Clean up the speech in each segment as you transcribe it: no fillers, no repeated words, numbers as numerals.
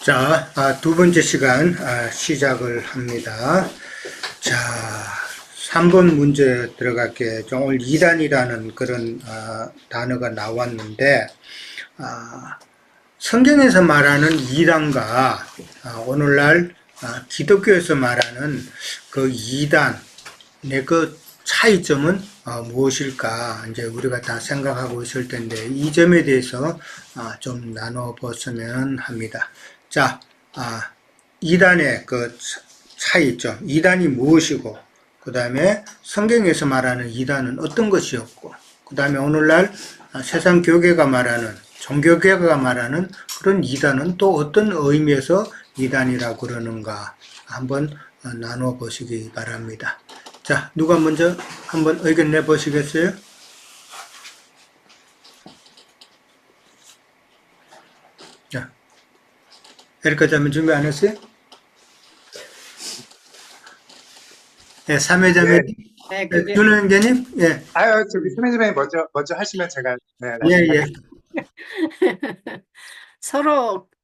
자, 두 번째 시간 시작을 합니다. 자, 3번 문제 들어갈게. 좀 오늘 이단이라는 그런 단어가 나왔는데 성경에서 말하는 이단과 오늘날 기독교에서 말하는 그 이단의 그 차이점은 무엇일까? 이제 우리가 다 생각하고 있을 텐데 이 점에 대해서 좀 나눠봤으면 합니다. 자, 이단의 그 차이점, 이단이 무엇이고, 그 다음에 성경에서 말하는 이단은 어떤 것이었고, 그 다음에 오늘날 세상 교계가 말하는, 종교계가 말하는 그런 이단은 또 어떤 의미에서 이단이라고 그러는가 한번 나눠 보시기 바랍니다. 자, 누가 먼저 한번 의견 내보시겠어요? 자, 에리카 자매 준비 안 했어요? 예, 3회자매, 예. 네, 그게 준호 형제님? 예, 아유, 저기 스매즈맨이 먼저 하시면 제가 네, 예, 나중에 예. 하겠습니다.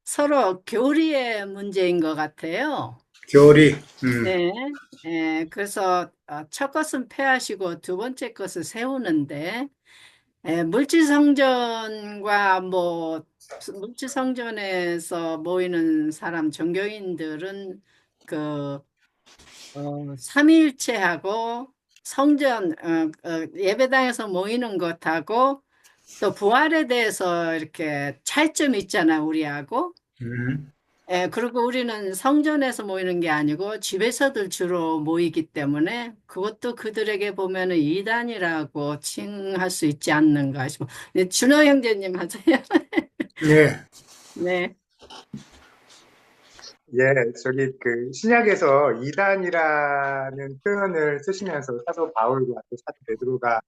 서로 교리의 문제인 것 같아요. 교리, 네, 그래서 첫 것은 폐하시고 두 번째 것을 세우는데 물질성전과 물질성전에서 모이는 사람 종교인들은 그 삼위일체하고 성전 예배당에서 모이는 것하고 또 부활에 대해서 이렇게 차이점이 있잖아, 우리하고. 그리고 우리는 성전에서 모이는 게 아니고 집에서들 주로 모이기 때문에 그것도 그들에게 보면은 이단이라고 칭할 수 있지 않는가 싶어. 네, 준호 형제님 하세요. 예. 네. 예, 저기 그 신약에서 이단이라는 표현을 쓰시면서 사도 바울과 또 사도 베드로가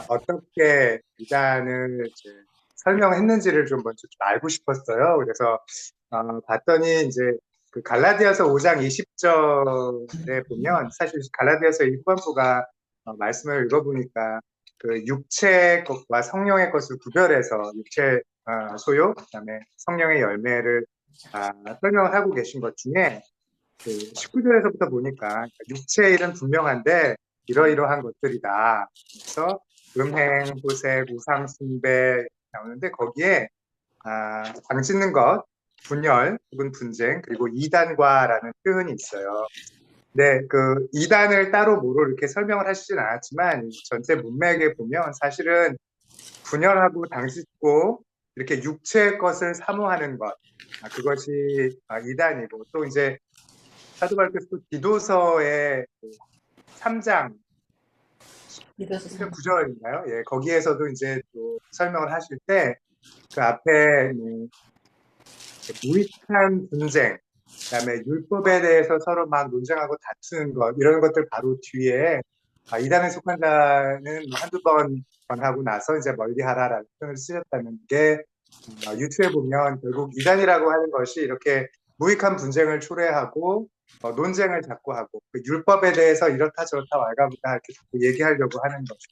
어떻게 이단을 이제 설명했는지를 좀 먼저 좀 알고 싶었어요. 그래서 봤더니 이제 그 갈라디아서 5장 20절에 보면 사실 갈라디아서 일반부가 말씀을 읽어보니까 그 육체의 것과 성령의 것을 구별해서 육체 소유, 그다음에 성령의 열매를 설명을 하고 계신 것 중에 그 19절에서부터 보니까 육체의 일은 분명한데 이러이러한 것들이다. 그래서 음행, 호색, 우상 숭배 나오는데 거기에 장 찢는 것, 분열 혹은 분쟁 그리고 이단과라는 표현이 있어요. 네, 그 이단을 따로 뭐로 이렇게 설명을 하시진 않았지만 전체 문맥에 보면 사실은 분열하고 당짓고 이렇게 육체의 것을 사모하는 것, 그것이 이단이고 또 이제 사도 바울께서 기도서의 3장 9절인가요? 예, 거기에서도 이제 또 설명을 하실 때 그 앞에 무익한 분쟁, 그다음에 율법에 대해서 서로 막 논쟁하고 다투는 것 이런 것들 바로 뒤에 이단에 속한 자는 한두 번 권하고 나서 이제 멀리하라라는 표현을 쓰셨다는 게 유튜브에 보면 결국 이단이라고 하는 것이 이렇게 무익한 분쟁을 초래하고 논쟁을 자꾸 하고 그 율법에 대해서 이렇다 저렇다 왈가불가 이렇게 자꾸 얘기하려고 하는 거죠.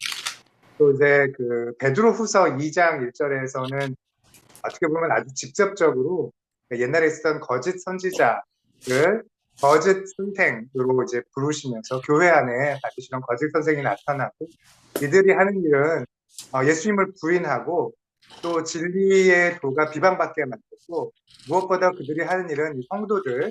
또 이제 그 베드로후서 2장 1절에서는 어떻게 보면 아주 직접적으로 옛날에 있었던 거짓 선지자를 거짓 선생으로 이제 부르시면서 교회 안에 반드시 이런 거짓 선생이 나타나고 이들이 하는 일은 예수님을 부인하고 또 진리의 도가 비방받게 만들고 무엇보다 그들이 하는 일은 성도들을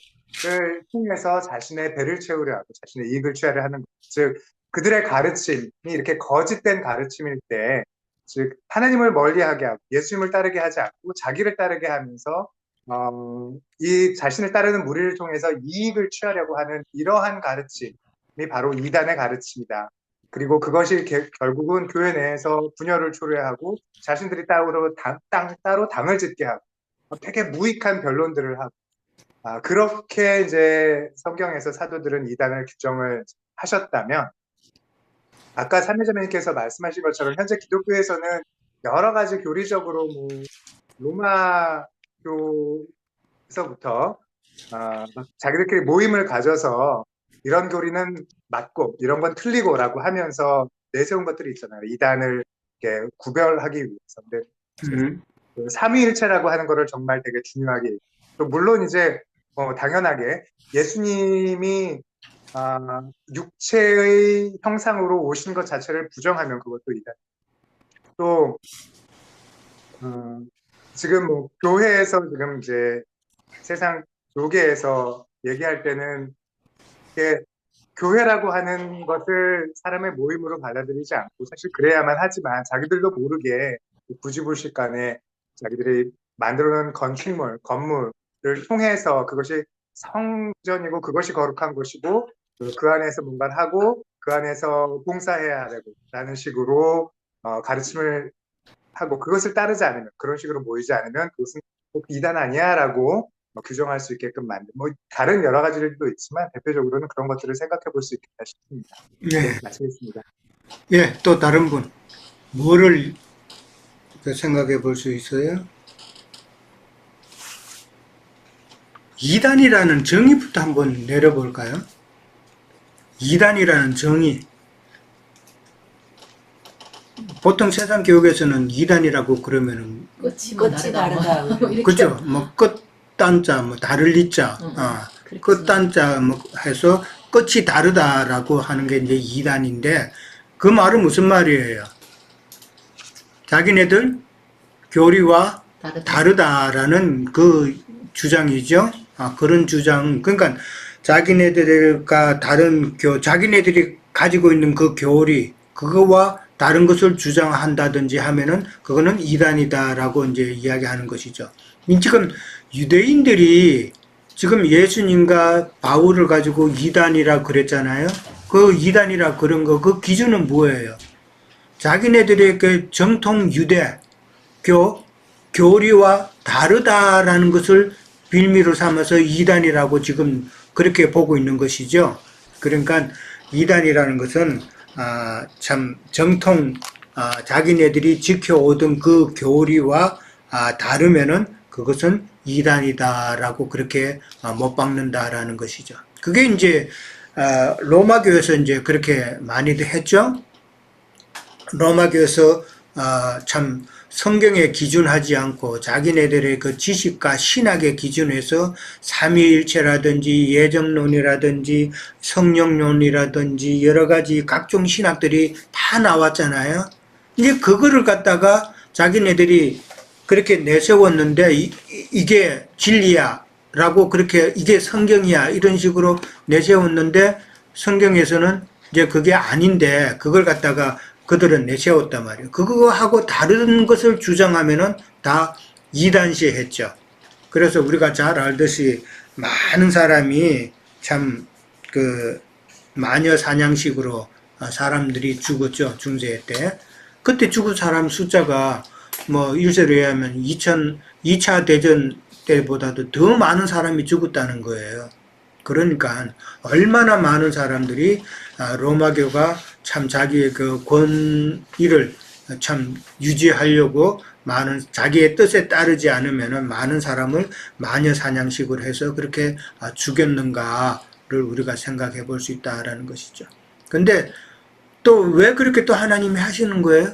통해서 자신의 배를 채우려 하고 자신의 이익을 취하려 하는 것. 즉 그들의 가르침이 이렇게 거짓된 가르침일 때 즉 하나님을 멀리하게 하고 예수님을 따르게 하지 않고 자기를 따르게 하면서 이 자신을 따르는 무리를 통해서 이익을 취하려고 하는 이러한 가르침이 바로 이단의 가르침이다. 그리고 그것이 결국은 교회 내에서 분열을 초래하고 자신들이 따로 당을 짓게 하고 되게 무익한 변론들을 하고 그렇게 이제 성경에서 사도들은 이단을 규정을 하셨다면 아까 삼혜자매님께서 말씀하신 것처럼 현재 기독교에서는 여러 가지 교리적으로 뭐 로마교에서부터 자기들끼리 모임을 가져서 이런 교리는 맞고 이런 건 틀리고라고 하면서 내세운 것들이 있잖아요. 이단을 이렇게 구별하기 위해서. 근데 그 삼위일체라고 하는 거를 정말 되게 중요하게 또 물론 이제 당연하게 예수님이 육체의 형상으로 오신 것 자체를 부정하면 그것도 이단. 또 지금 뭐 교회에서 지금 이제 세상 교계에서 얘기할 때는 이게 교회라고 하는 것을 사람의 모임으로 받아들이지 않고 사실 그래야만 하지만 자기들도 모르게 부지불식간에 자기들이 만들어 놓은 건축물, 건물을 통해서 그것이 성전이고 그것이 거룩한 것이고 그 안에서 뭔가를 하고 그 안에서 봉사해야 되고 라는 식으로 가르침을 하고 그것을 따르지 않으면 그런 식으로 모이지 않으면 그것은 꼭 이단 아니야라고 규정할 수 있게끔 만든 뭐 다른 여러 가지들도 있지만 대표적으로는 그런 것들을 생각해 볼 수 있겠다 싶습니다. 예, 마치겠습니다. 예, 또 다른 분 뭐를 생각해 볼 수 있어요? 이단이라는 정의부터 한번 내려볼까요? 이단이라는 정의. 보통 세상 교육에서는 이단이라고 그러면은 끝이 다르다. 그죠? 뭐 끝단자, 뭐 다를 리자, 끝단자 뭐 해서 끝이 다르다라고 하는 게 이제 이단인데 그 말은 무슨 말이에요? 자기네들 교리와 다르다라는 그 주장이죠. 그런 주장. 그러니까 자기네들과 다른 자기네들이 가지고 있는 그 교리, 그거와 다른 것을 주장한다든지 하면은 그거는 이단이다라고 이제 이야기하는 것이죠. 지금 유대인들이 지금 예수님과 바울을 가지고 이단이라 그랬잖아요. 그 이단이라 그런 거, 그 기준은 뭐예요? 자기네들의 그 정통 유대교 교리와 다르다라는 것을 빌미로 삼아서 이단이라고 지금 그렇게 보고 있는 것이죠. 그러니까 이단이라는 것은 참 정통 자기네들이 지켜오던 그 교리와 다르면은 그것은 이단이다라고 그렇게 못 박는다라는 것이죠. 그게 이제 로마교에서 이제 그렇게 많이들 했죠. 로마교에서 참 성경에 기준하지 않고 자기네들의 그 지식과 신학의 기준에서 삼위일체라든지 예정론이라든지 성령론이라든지 여러 가지 각종 신학들이 다 나왔잖아요. 이제 그거를 갖다가 자기네들이 그렇게 내세웠는데 이게 진리야 라고 그렇게 이게 성경이야 이런 식으로 내세웠는데 성경에서는 이제 그게 아닌데 그걸 갖다가 그들은 내세웠단 말이에요. 그거하고 다른 것을 주장하면은 다 이단시했죠. 그래서 우리가 잘 알듯이 많은 사람이 참 그 마녀 사냥식으로 사람들이 죽었죠. 중세 때. 그때 죽은 사람 숫자가 뭐 일세로 의하면 2차 대전 때보다도 더 많은 사람이 죽었다는 거예요. 그러니까 얼마나 많은 사람들이 로마교가 참 자기의 그 권위를 참 유지하려고 많은 자기의 뜻에 따르지 않으면은 많은 사람을 마녀 사냥식으로 해서 그렇게 죽였는가를 우리가 생각해 볼 수 있다라는 것이죠. 근데 또 왜 그렇게 또 하나님이 하시는 거예요?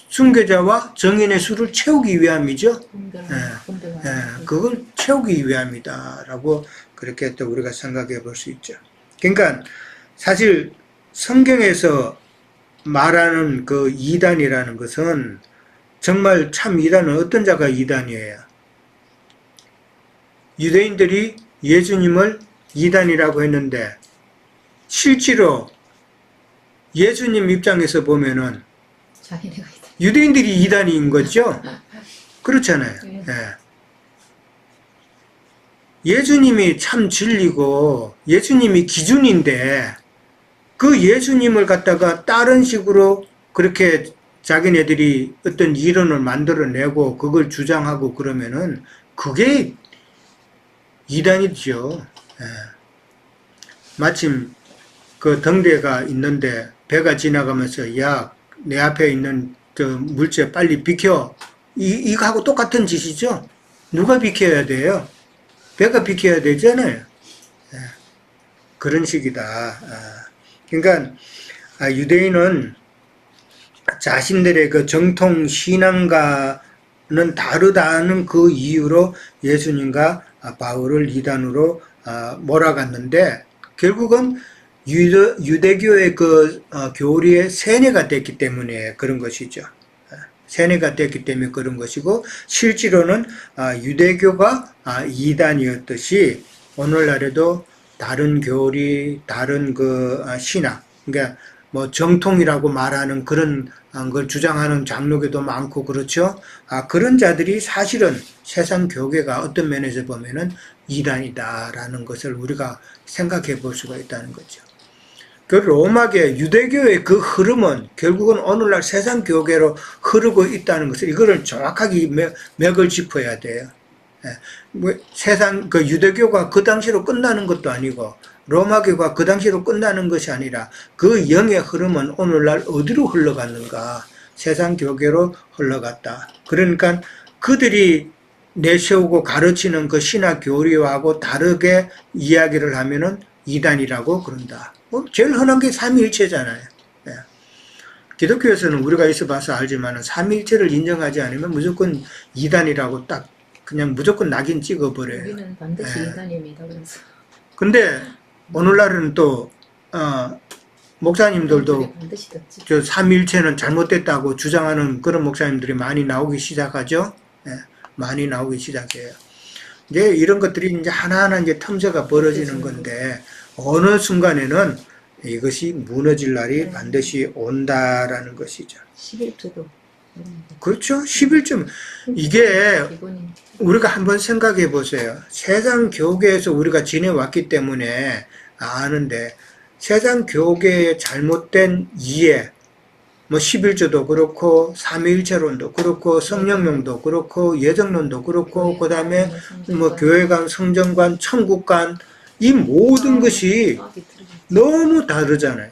순교자와 정인의 수를 채우기 위함이죠. 그걸 채우기 위함이다라고 그렇게 또 우리가 생각해 볼 수 있죠. 그러니까 사실 성경에서 말하는 그 이단이라는 것은 정말 참 이단은 어떤 자가 이단이에요? 유대인들이 예수님을 이단이라고 했는데 실제로 예수님 입장에서 보면은 유대인들이 이단인 거죠? 그렇잖아요. 예수님이 참 진리고 예수님이 기준인데 그 예수님을 갖다가 다른 식으로 그렇게 자기네들이 어떤 이론을 만들어내고 그걸 주장하고 그러면은 그게 이단이죠. 마침 그 등대가 있는데 배가 지나가면서 야, 내 앞에 있는 저 물체 빨리 비켜. 이거하고 똑같은 짓이죠. 누가 비켜야 돼요? 배가 비켜야 되잖아요. 그런 식이다. 그러니까 유대인은 자신들의 그 정통 신앙과 다르다는 그 이유로 예수님과 바울을 이단으로 몰아갔는데 결국은 유대교의 그 교리의 세뇌가 됐기 때문에 그런 것이죠. 세뇌가 됐기 때문에 그런 것이고 실제로는 유대교가 이단이었듯이 오늘날에도 다른 교리, 다른 그 신학, 그러니까 뭐 정통이라고 말하는 그런 걸 주장하는 장로교도 많고 그렇죠. 그런 자들이 사실은 세상 교계가 어떤 면에서 보면은 이단이다라는 것을 우리가 생각해 볼 수가 있다는 거죠. 그 로마계 유대교의 그 흐름은 결국은 오늘날 세상 교계로 흐르고 있다는 것을 이거를 정확하게 맥을 짚어야 돼요. 뭐 세상 그 유대교가 그 당시로 끝나는 것도 아니고 로마교가 그 당시로 끝나는 것이 아니라 그 영의 흐름은 오늘날 어디로 흘러갔는가? 세상 교계로 흘러갔다. 그러니까 그들이 내세우고 가르치는 그 신학 교리하고 다르게 이야기를 하면은 이단이라고 그런다. 제일 흔한 게 삼위일체잖아요. 네. 기독교에서는 우리가 있어봐서 알지만 삼위일체를 인정하지 않으면 무조건 이단이라고 딱 그냥 무조건 낙인 찍어버려요. 여기는 반드시 이단입니다. 그래서. 근데 오늘날은 또 목사님들도 반드시 듣지. 저 삼위일체는 잘못됐다고 주장하는 그런 목사님들이 많이 나오기 시작하죠. 네. 많이 나오기 시작해요. 이제 이런 것들이 이제 하나하나 이제 틈새가 벌어지는 건데 어느 순간에는 이것이 무너질 날이 반드시 온다라는 것이죠. 11조도. 그렇죠. 11조. 이게 우리가 한번 생각해 보세요. 세상 교계에서 우리가 지내왔기 때문에 아는데 세상 교계의 잘못된 이해, 뭐 11조도 그렇고 삼위일체론도 그렇고 성령론도 그렇고 예정론도 그렇고 그다음에 뭐 교회관, 성전관, 천국관 이 모든 것이 너무 다르잖아요.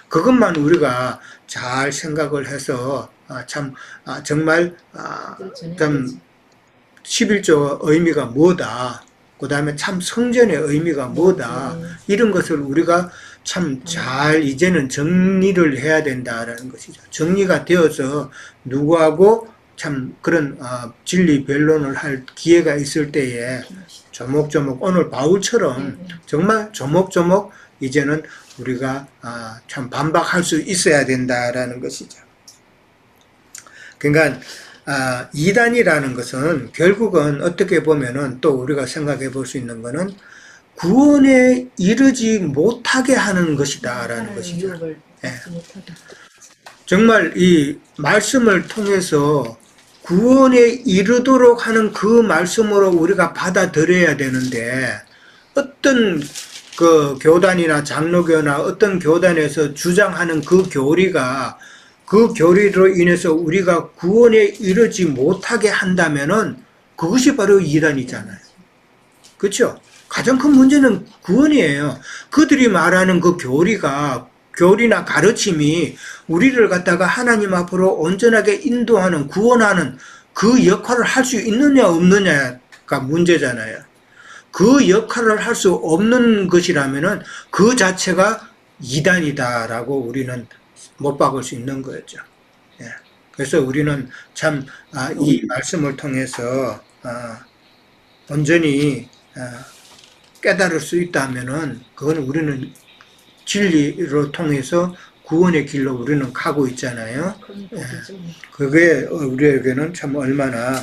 그것만 우리가 잘 생각을 해서 정말 참 11조 의미가 뭐다. 그 다음에 참 성전의 의미가 뭐다. 이런 것을 우리가 참 잘 이제는 정리를 해야 된다라는 것이죠. 정리가 되어서 누구하고 참 그런 진리 변론을 할 기회가 있을 때에 조목조목 오늘 바울처럼 정말 조목조목 이제는 우리가 참 반박할 수 있어야 된다라는 것이죠. 그러니까 이단이라는 것은 결국은 어떻게 보면은 또 우리가 생각해 볼 수 있는 거는 구원에 이르지 못하게 하는 것이다라는 것이죠. 예. 정말 이 말씀을 통해서 구원에 이르도록 하는 그 말씀으로 우리가 받아들여야 되는데 어떤 그 교단이나 장로교나 어떤 교단에서 주장하는 그 교리가 그 교리로 인해서 우리가 구원에 이르지 못하게 한다면은 그것이 바로 이단이잖아요. 그렇죠? 가장 큰 문제는 구원이에요. 그들이 말하는 그 교리나 가르침이 우리를 갖다가 하나님 앞으로 온전하게 인도하는, 구원하는 그 역할을 할 수 있느냐 없느냐가 문제잖아요. 그 역할을 할 수 없는 것이라면은 그 자체가 이단이다라고 우리는 못 박을 수 있는 거죠. 예. 그래서 우리는 참 이 말씀을 통해서 온전히 깨달을 수 있다면은 그건 우리는 진리로 통해서 구원의 길로 우리는 가고 있잖아요. 예. 그게 우리에게는 참 얼마나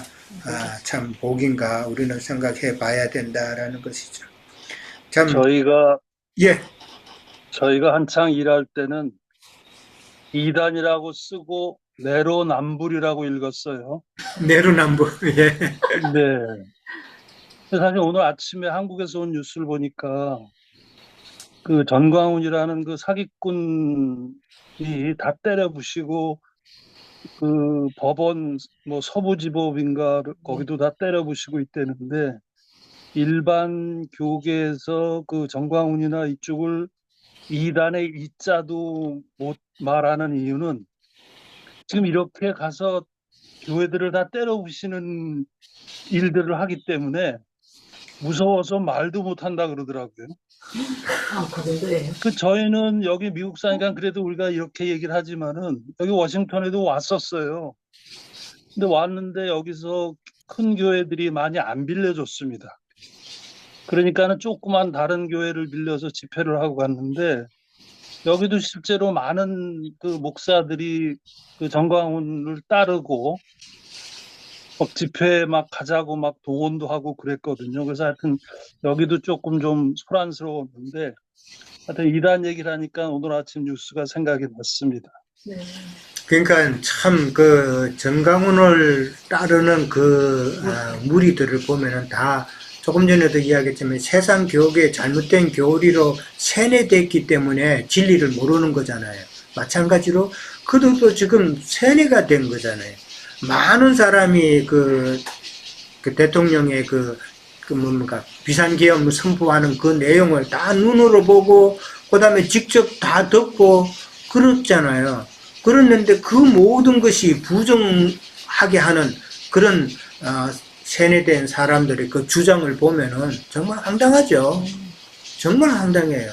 참 복인가 우리는 생각해 봐야 된다라는 것이죠. 참 저희가 한창 일할 때는 이단이라고 쓰고 내로남불이라고 읽었어요. 내로남불. 예. 네. 사실 오늘 아침에 한국에서 온 뉴스를 보니까 그 전광훈이라는 그 사기꾼이 다 때려 부시고 그 법원 뭐 서부지법인가 거기도 다 때려 부시고 있다는데 일반 교계에서 그 전광훈이나 이쪽을 이단의 이자도 못 말하는 이유는 지금 이렇게 가서 교회들을 다 때려 부시는 일들을 하기 때문에 무서워서 말도 못한다 그러더라고요. 그 정도예요. 저희는 여기 미국 사니까 그래도 우리가 이렇게 얘기를 하지만은 여기 워싱턴에도 왔었어요. 근데 왔는데 여기서 큰 교회들이 많이 안 빌려줬습니다. 그러니까는 조그만 다른 교회를 빌려서 집회를 하고 갔는데 여기도 실제로 많은 그 목사들이 그 정광훈을 따르고 막 집회 막 가자고 막 동원도 하고 그랬거든요. 그래서 하여튼 여기도 조금 좀 소란스러웠는데 하여튼 이단 얘기를 하니까 오늘 아침 뉴스가 생각이 났습니다. 네. 그러니까 참 그 정강훈을 따르는 그 무리들을 보면은 다 조금 전에도 이야기했지만 세상 교육의 잘못된 교리로 세뇌됐기 때문에 진리를 모르는 거잖아요. 마찬가지로 그들도 지금 세뇌가 된 거잖아요. 많은 사람이 그 대통령의 뭡니까 비상계엄을 선포하는 그 내용을 다 눈으로 보고 그다음에 직접 다 듣고 그렇잖아요. 그랬는데 그 모든 것이 부정하게 하는 그런 세뇌된 사람들의 그 주장을 보면은 정말 황당하죠. 정말 황당해요.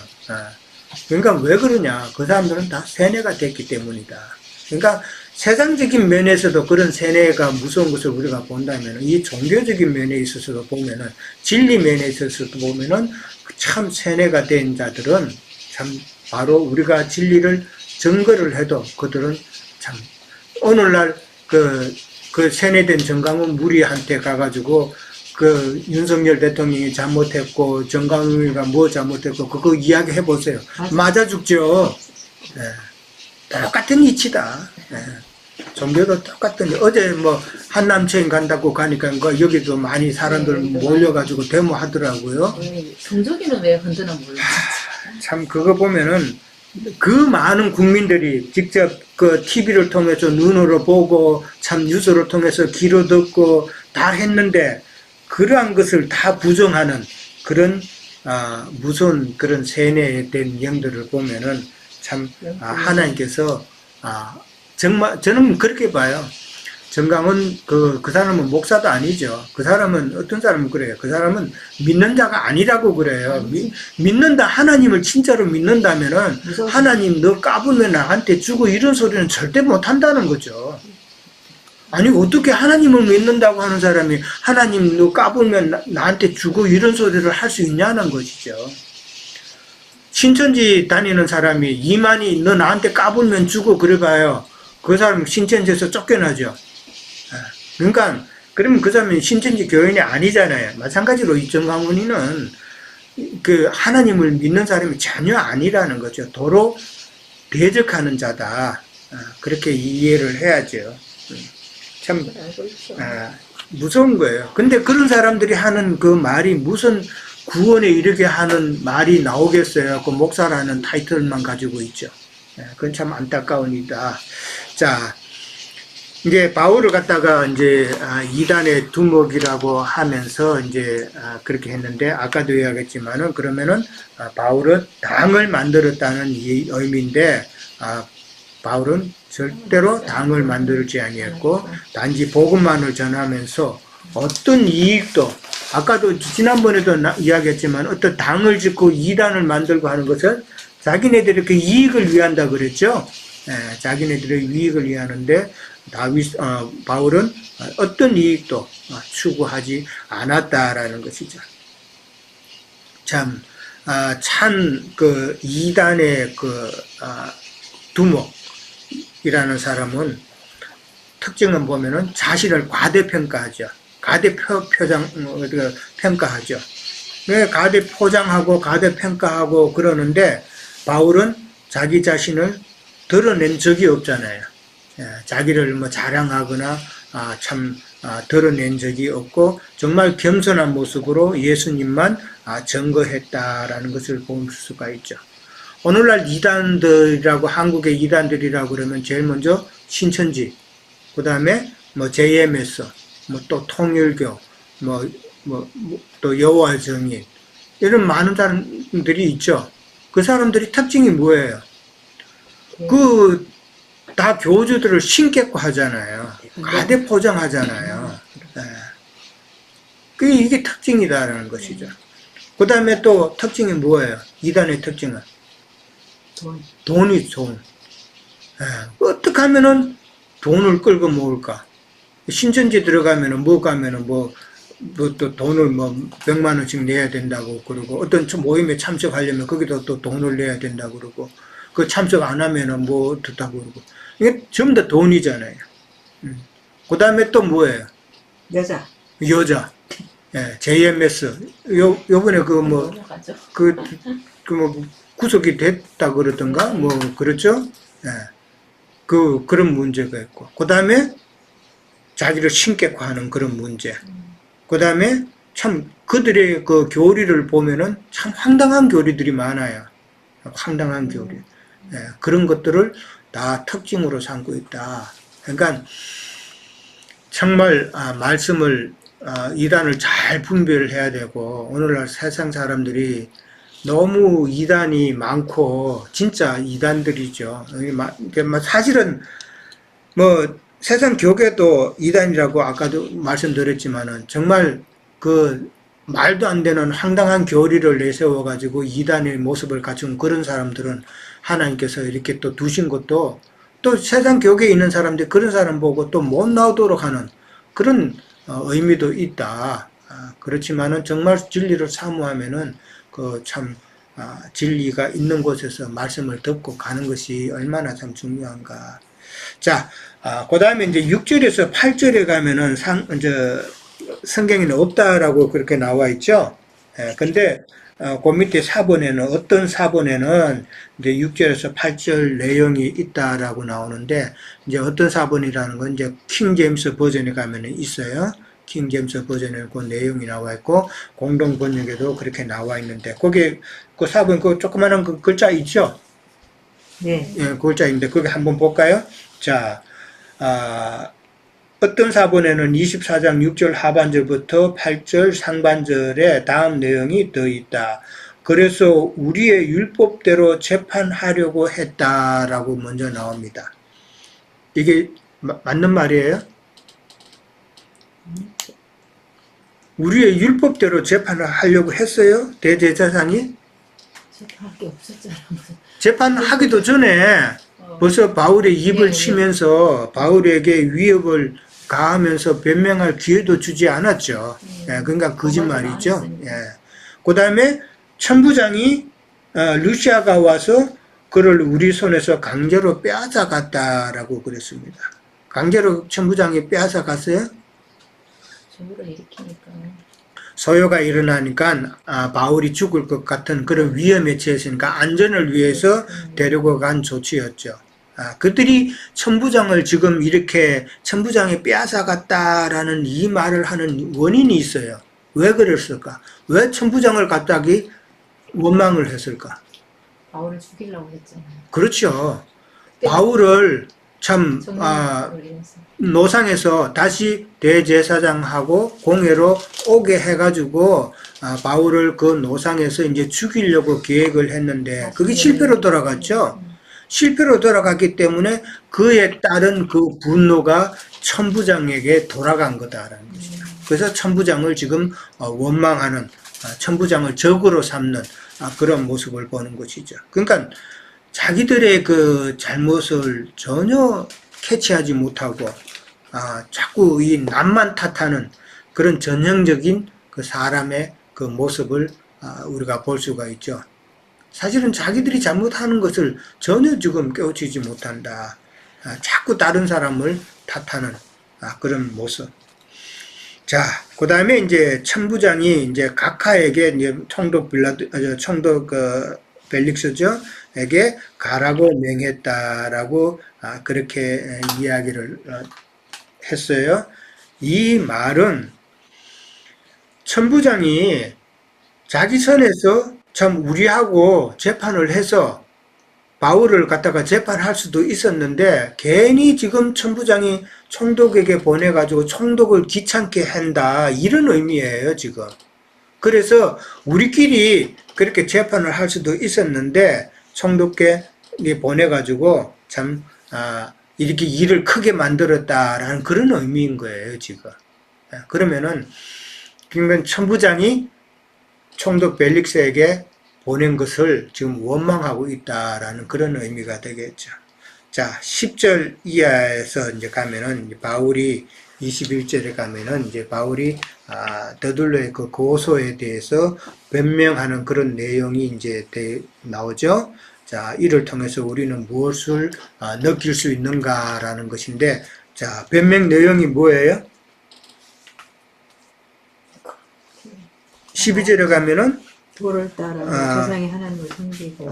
그러니까 왜 그러냐? 그 사람들은 다 세뇌가 됐기 때문이다. 그러니까 세상적인 면에서도 그런 세뇌가 무서운 것을 우리가 본다면 이 종교적인 면에 있어서도 보면은 진리 면에 있어서도 보면은 참 세뇌가 된 자들은 참 바로 우리가 진리를 증거를 해도 그들은 참 오늘날 그 세뇌된 정강훈 무리한테 가가지고 그 윤석열 대통령이 잘못했고 정강훈이가 뭐 잘못했고 그거 이야기 해보세요. 맞아 죽죠. 네. 똑같은 이치다. 네. 종교도 똑같은 어제 뭐 한남체인 간다고 가니까 여기도 많이 사람들 몰려가지고 데모하더라고요. 네. 종족이는 왜 흔드나 몰라. 참 그거 보면은 그 많은 국민들이 직접 그 TV를 통해서 눈으로 보고 참 뉴스를 통해서 귀로 듣고 다 했는데 그러한 것을 다 부정하는 그런 무서운 그런 세뇌된 영들을 보면은 참 하나님께서 정말 저는 그렇게 봐요. 정강은 그 사람은 목사도 아니죠. 그 사람은 어떤 사람은 그래요. 그 사람은 믿는 자가 아니라고 그래요. 믿는다 하나님을 진짜로 믿는다면은 하나님 너 까불면 나한테 주고 이런 소리는 절대 못 한다는 거죠. 아니 어떻게 하나님을 믿는다고 하는 사람이 하나님 너 까불면 나한테 주고 이런 소리를 할 수 있냐는 것이죠. 신천지 다니는 사람이 이만희 너 나한테 까불면 주고 그래봐요. 그 사람 신천지에서 쫓겨나죠. 그러니까 그러면 그 사람은 신천지 교인이 아니잖아요. 마찬가지로 이 정강훈이는 그 하나님을 믿는 사람이 전혀 아니라는 거죠. 도로 대적하는 자다. 그렇게 이해를 해야죠. 참 무서운 거예요. 근데 그런 사람들이 하는 그 말이 무슨 구원에 이르게 하는 말이 나오겠어요. 그 목사라는 타이틀만 가지고 있죠. 그건 참 안타까운 일이다. 자, 이제 바울을 갖다가 이제 이단의 두목이라고 하면서 이제 그렇게 했는데 아까도 이야기했지만은 그러면은 바울은 당을 만들었다는 의미인데 바울은 절대로 당을 만들지 아니했고 단지 복음만을 전하면서 어떤 이익도 아까도 지난번에도 이야기했지만 어떤 당을 짓고 이단을 만들고 하는 것은 자기네들의 그 이익을 위한다 그랬죠. 자기네들의 이익을 위하는데 바울은 어떤 이익도 추구하지 않았다라는 것이죠. 참 그 이단의 그 두목이라는 사람은 특징은 보면은 자신을 과대평가하죠. 평가하죠. 왜 과대포장하고 과대평가하고 그러는데 바울은 자기 자신을 드러낸 적이 없잖아요. 자기를 뭐 자랑하거나 드러낸 적이 없고 정말 겸손한 모습으로 예수님만 증거했다라는 것을 볼 수가 있죠. 오늘날 이단들이라고 한국의 이단들이라고 그러면 제일 먼저 신천지, 그 다음에 뭐 JMS, 뭐 또 통일교, 또 여호와 증인 이런 많은 사람들이 있죠. 그 사람들이 특징이 뭐예요? 다 교주들을 신겠고 하잖아요. 가대 포장하잖아요. 이게 특징이다라는 것이죠. 그 다음에 또 특징이 뭐예요? 이단의 특징은? 돈이 돈. 어떻게 하면은 돈을 끌고 모을까? 신천지 들어가면은 뭐 가면은 뭐 또 돈을 뭐 100만 원씩 내야 된다고 그러고 어떤 모임에 참석하려면 거기도 또 돈을 내야 된다고 그러고 그 참석 안 하면은 뭐 어떻다고 그러고 이게 전부 다 돈이잖아요. 그 다음에 또 뭐예요? 여자. 여자. 예, JMS. 요번에 넘어가죠. 뭐 구속이 됐다 그러던가? 뭐, 그렇죠? 예. 그런 문제가 있고. 그 다음에 자기를 신격화하는 그런 문제. 그 다음에 참 그들의 그 교리를 보면은 참 황당한 교리들이 많아요. 황당한 교리. 예, 그런 것들을 다 특징으로 삼고 있다. 그러니까 정말 말씀을 이단을 잘 분별을 해야 되고 오늘날 세상 사람들이 너무 이단이 많고 진짜 이단들이죠. 사실은 뭐 세상 교계도 이단이라고 아까도 말씀드렸지만은 정말 그 말도 안 되는 황당한 교리를 내세워 가지고 이단의 모습을 갖춘 그런 사람들은 하나님께서 이렇게 또 두신 것도 또 세상 교계에 있는 사람들이 그런 사람 보고 또 못 나오도록 하는 그런 의미도 있다. 그렇지만은 정말 진리를 사모하면은 그 참 진리가 있는 곳에서 말씀을 듣고 가는 것이 얼마나 참 중요한가. 자, 그 다음에 이제 6절에서 8절에 가면은 성경에는 없다라고 그렇게 나와 있죠. 근데 그 밑에 4번에는 어떤 4번에는 이제 6절에서 8절 내용이 있다라고 나오는데 이제 어떤 4번이라는 건 이제 킹 제임스 버전에 가면은 있어요. 킹 제임스 버전에 그 내용이 나와 있고 공동 번역에도 그렇게 나와 있는데 거기 그 4번 그 조그마한 그 글자 있죠? 네. 예, 그 글자인데 거기 한번 볼까요? 자, 어떤 4번에는 24장 6절 하반절부터 8절 상반절에 다음 내용이 더 있다. 그래서 우리의 율법대로 재판하려고 했다라고 먼저 나옵니다. 이게 맞는 말이에요? 우리의 율법대로 재판을 하려고 했어요? 대제사장이? 재판할 게 없었잖아. 재판하기도 전에 벌써 바울의 입을 치면서 바울에게 위협을 가하면서 변명할 기회도 주지 않았죠. 예, 그러니까 거짓말이죠. 예. 그 다음에 천부장이 루시아가 와서 그를 우리 손에서 강제로 빼앗아갔다라고 그랬습니다. 강제로 천부장이 빼앗아갔어요? 저거를 일으키니까. 소요가 일어나니까 바울이 죽을 것 같은 그런 위험에 처했으니까 안전을 위해서 데리고 간 조치였죠. 그들이 천부장을 지금 이렇게 천부장이 빼앗아갔다라는 이 말을 하는 원인이 있어요. 왜 그랬을까? 왜 천부장을 갑자기 원망을 했을까? 바울을 죽이려고 했잖아요. 그렇죠. 바울을 참 정령을 위해서. 노상에서 다시 대제사장하고 공회로 오게 해가지고 바울을 그 노상에서 이제 죽이려고 계획을 했는데 그게 실패로 돌아갔죠. 실패로 돌아갔기 때문에 그에 따른 그 분노가 천부장에게 돌아간 거다라는 것이죠. 그래서 천부장을 지금 원망하는, 천부장을 적으로 삼는 그런 모습을 보는 것이죠. 그러니까 자기들의 그 잘못을 전혀 캐치하지 못하고 자꾸 이 남만 탓하는 그런 전형적인 그 사람의 그 모습을 우리가 볼 수가 있죠. 사실은 자기들이 잘못하는 것을 전혀 지금 깨우치지 못한다. 자꾸 다른 사람을 탓하는 그런 모습. 자, 그 다음에 이제 천부장이 이제 각하에게 이제 총독 벨릭스죠. 에게 가라고 명했다라고 그렇게 이야기를 했어요. 이 말은 천부장이 자기 선에서 참 우리하고 재판을 해서 바울을 갖다가 재판할 수도 있었는데 괜히 지금 천부장이 총독에게 보내가지고 총독을 귀찮게 한다 이런 의미예요 지금. 그래서 우리끼리 그렇게 재판을 할 수도 있었는데 총독께 보내가지고 참 이렇게 일을 크게 만들었다라는 그런 의미인 거예요 지금. 그러면은 그러면 천부장이 총독 벨릭스에게 보낸 것을 지금 원망하고 있다라는 그런 의미가 되겠죠. 자, 10절 이하에서 이제 가면은 바울이 21절에 가면은 이제 바울이 더둘러의 그 고소에 대해서 변명하는 그런 내용이 이제 나오죠. 자, 이를 통해서 우리는 무엇을 느낄 수 있는가라는 것인데, 자, 변명 내용이 뭐예요? 12절에 가면은 도를 따라 조상의 하나님을 섬기고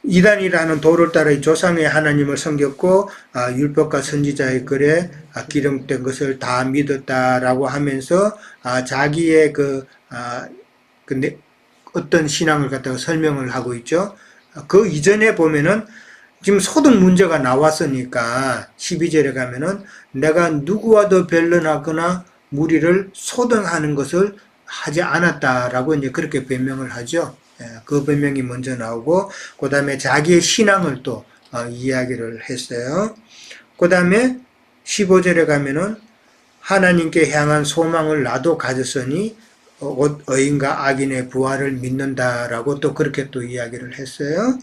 이단이라는 도를 따라 조상의 하나님을 섬겼고 율법과 선지자의 글에 기록된 것을 다 믿었다라고 하면서 자기의 어떤 신앙을 갖다가 설명을 하고 있죠. 그 이전에 보면은 지금 소득 문제가 나왔으니까 12절에 가면은 내가 누구와도 변론하거나 무리를 소등하는 것을 하지 않았다라고 이제 그렇게 변명을 하죠. 그 변명이 먼저 나오고, 그 다음에 자기의 신앙을 또 이야기를 했어요. 그 다음에 15절에 가면은 하나님께 향한 소망을 나도 가졌으니 의인과 악인의 부활을 믿는다라고 또 그렇게 또 이야기를 했어요.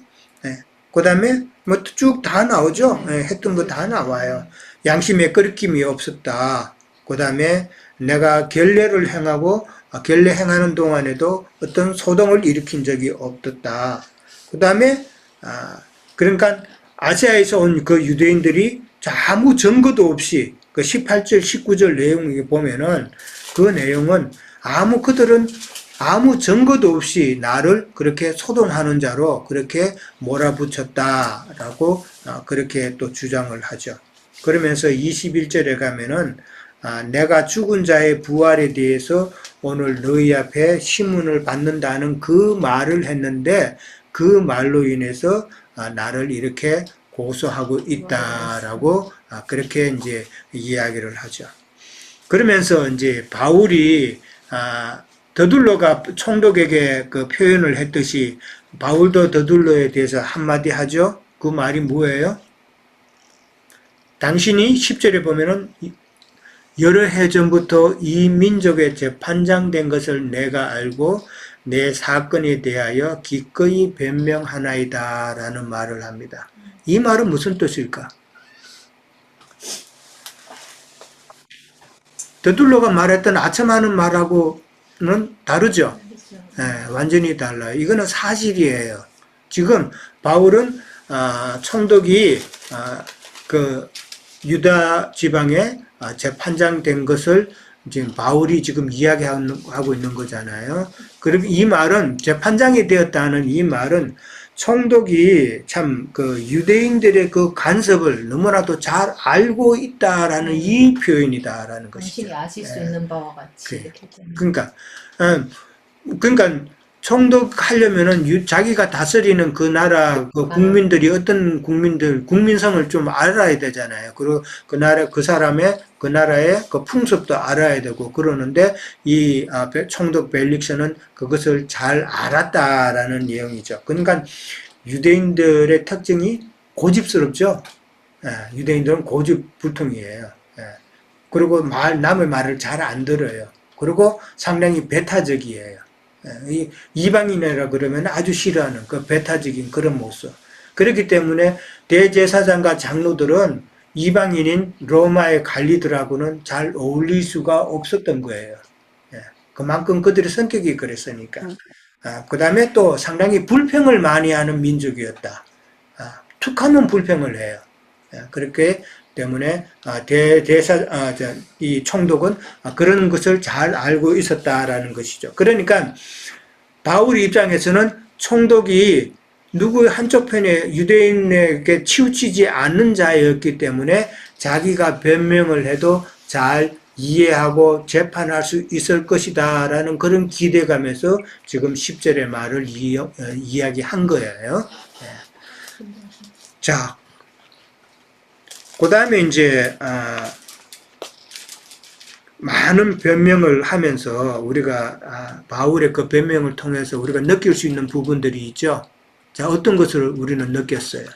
그 다음에 뭐 쭉 다 나오죠. 했던 거 다 나와요. 양심에 끄리낌이 없었다. 그 다음에 내가 결례를 행하고 결례 행하는 동안에도 어떤 소동을 일으킨 적이 없었다. 그 다음에 그러니까 아시아에서 온 그 유대인들이 아무 증거도 없이 그 18절, 19절 내용을 보면은 그 내용은 그들은 아무 증거도 없이 나를 그렇게 소동하는 자로 그렇게 몰아붙였다라고 그렇게 또 주장을 하죠. 그러면서 21절에 가면은 내가 죽은 자의 부활에 대해서 오늘 너희 앞에 신문을 받는다는 그 말을 했는데 그 말로 인해서 나를 이렇게 고소하고 있다라고 그렇게 이제 이야기를 하죠. 그러면서 이제 바울이 더둘러가 총독에게 그 표현을 했듯이 바울도 더둘러에 대해서 한마디 하죠. 그 말이 뭐예요? 당신이 10절에 보면은 여러 해 전부터 이 민족의 재판장된 것을 내가 알고 내 사건에 대하여 기꺼이 변명하나이다 라는 말을 합니다. 이 말은 무슨 뜻일까? 더둘러가 말했던 아첨하는 말하고는 다르죠. 완전히 달라요. 이거는 사실이에요. 지금 바울은 총독이 그 유다 지방에 재판장 된 것을 지금 바울이 지금 이야기하고 있는 거잖아요. 그리고 이 말은 재판장이 되었다는 이 말은 총독이 참 그 유대인들의 그 간섭을 너무나도 잘 알고 있다라는 이 표현이다라는 것이죠. 당신이 아실 수 있는 바와 같이 이렇게 했잖아요. 그러니까 총독하려면은 자기가 다스리는 그 나라 그 국민들이 어떤 국민성을 좀 알아야 되잖아요. 그리고 그 나라의 그 풍습도 알아야 되고 그러는데 이 총독 벨릭스는 그것을 잘 알았다라는 내용이죠. 그러니까 유대인들의 특징이 고집스럽죠. 유대인들은 고집불통이에요. 그리고 남의 말을 잘 안 들어요. 그리고 상당히 배타적이에요. 이방인이라 그러면 아주 싫어하는 그 배타적인 그런 모습. 그렇기 때문에 대제사장과 장로들은 이방인인 로마의 관리들하고는 잘 어울릴 수가 없었던 거예요. 그만큼 그들의 성격이 그랬으니까. 그 다음에 또 상당히 불평을 많이 하는 민족이었다. 툭하면 불평을 해요. 그렇기 때문에 이 총독은 그런 것을 잘 알고 있었다라는 것이죠. 그러니까 바울 입장에서는 총독이 누구 한쪽 편에 유대인에게 치우치지 않는 자였기 때문에 자기가 변명을 해도 잘 이해하고 재판할 수 있을 것이다 라는 그런 기대감에서 지금 10절의 말을 이야기한 거예요. 자, 그 다음에 이제 많은 변명을 하면서 우리가 바울의 그 변명을 통해서 우리가 느낄 수 있는 부분들이 있죠. 자, 어떤 것을 우리는 느꼈어요?